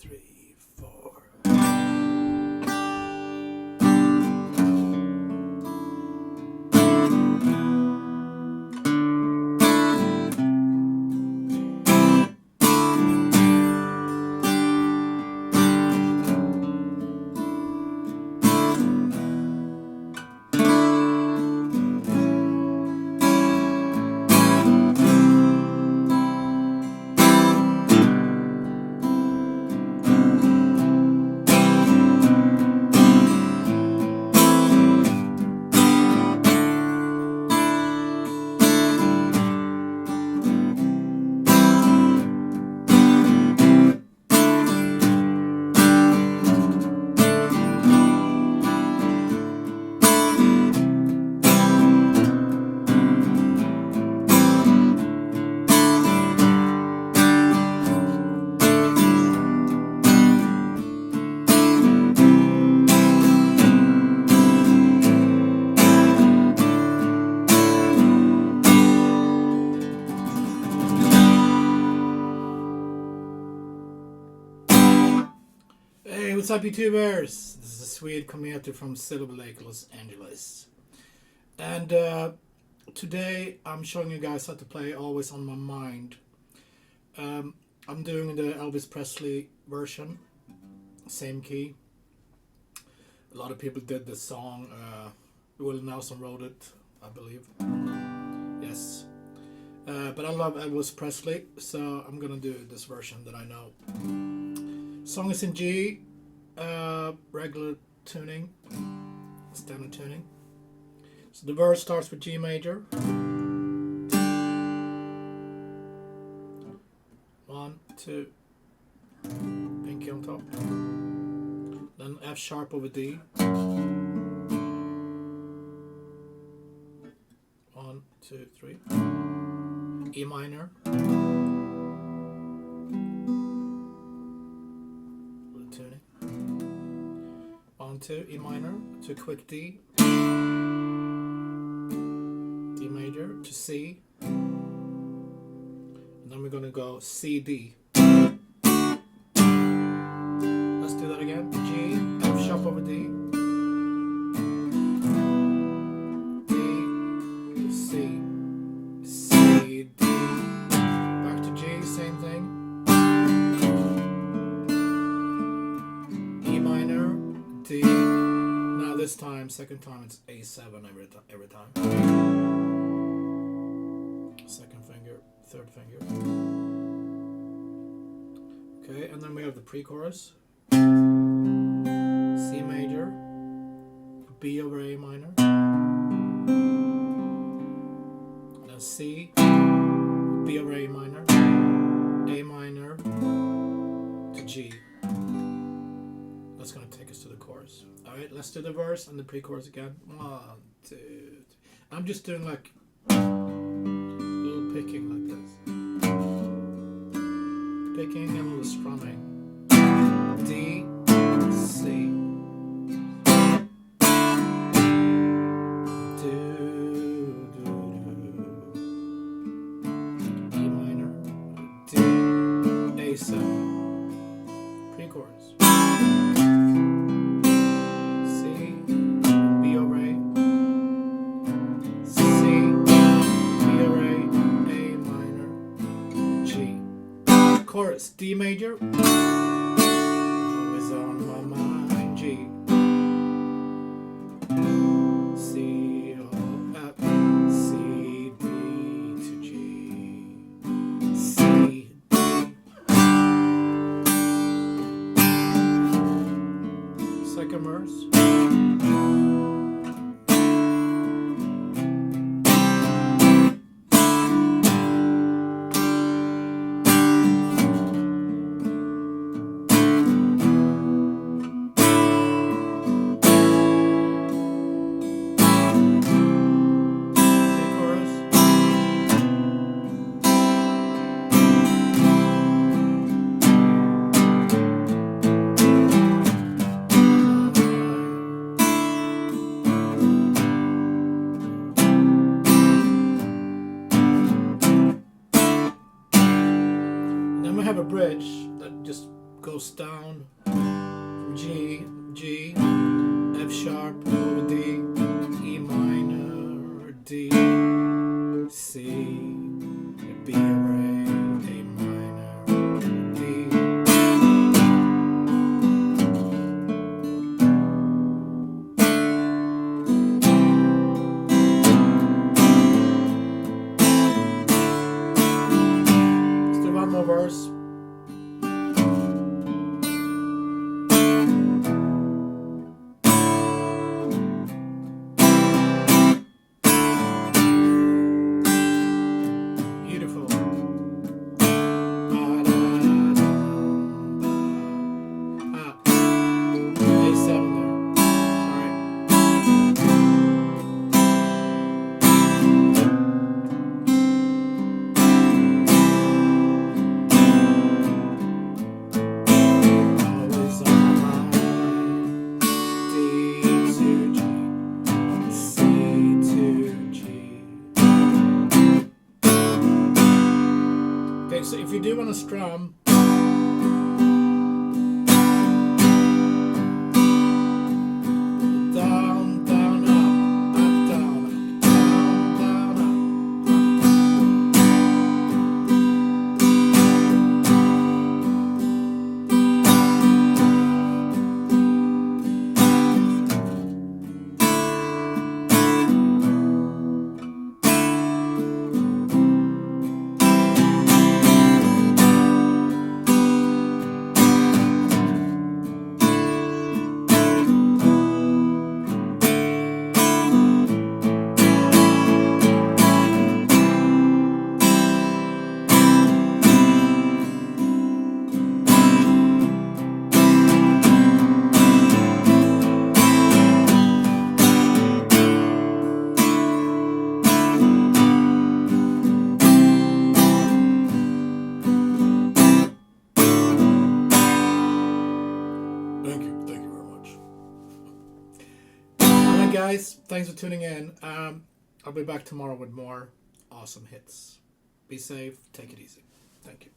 3, 4. Hey, what's up, YouTubers? This is Swede coming at you from Silver Lake, Los Angeles. And today I'm showing you guys how to play Always on My Mind. I'm doing the Elvis Presley version, same key. A lot of people did this song. Will Nelson wrote it, I believe. Yes. But I love Elvis Presley, so I'm gonna do this version that I know. Song is in G, regular tuning, standard tuning. So the verse starts with G major. 1, 2, pinky on top. Then F sharp over D. 1, 2, 3. E minor. Tuning. 1, 2, E minor to quick D. D major to C. And then we're going to go C, D. Let's do that again. G, F sharp over D. D, C. C, D. Back to G, same thing. D. Now this time, second time, it's A7 every time. Second finger, third finger. Okay, and then we have the pre-chorus. C major, B over A minor, then C, B over A minor, A minor to G. That's going to take us to the chorus. Alright, let's do the verse and the pre-chorus again. 1, 2, 3. I'm just doing like a little picking like this. Picking and a little strumming. D, C. Do, do, do. E minor. D, A7. Pre-chorus. Chorus, D major, always on my mind, G, C, O, F, C, D to G, C, D. Second verse. goes down from G, F sharp, over D, E minor, D, C, B array, A minor, D. Let's do one more verse. So if you do want to strum, down, down, up, down, down, up. Thank you very much. Alright guys, thanks for tuning in. I'll be back tomorrow with more awesome hits. Be safe, take it easy. Thank you.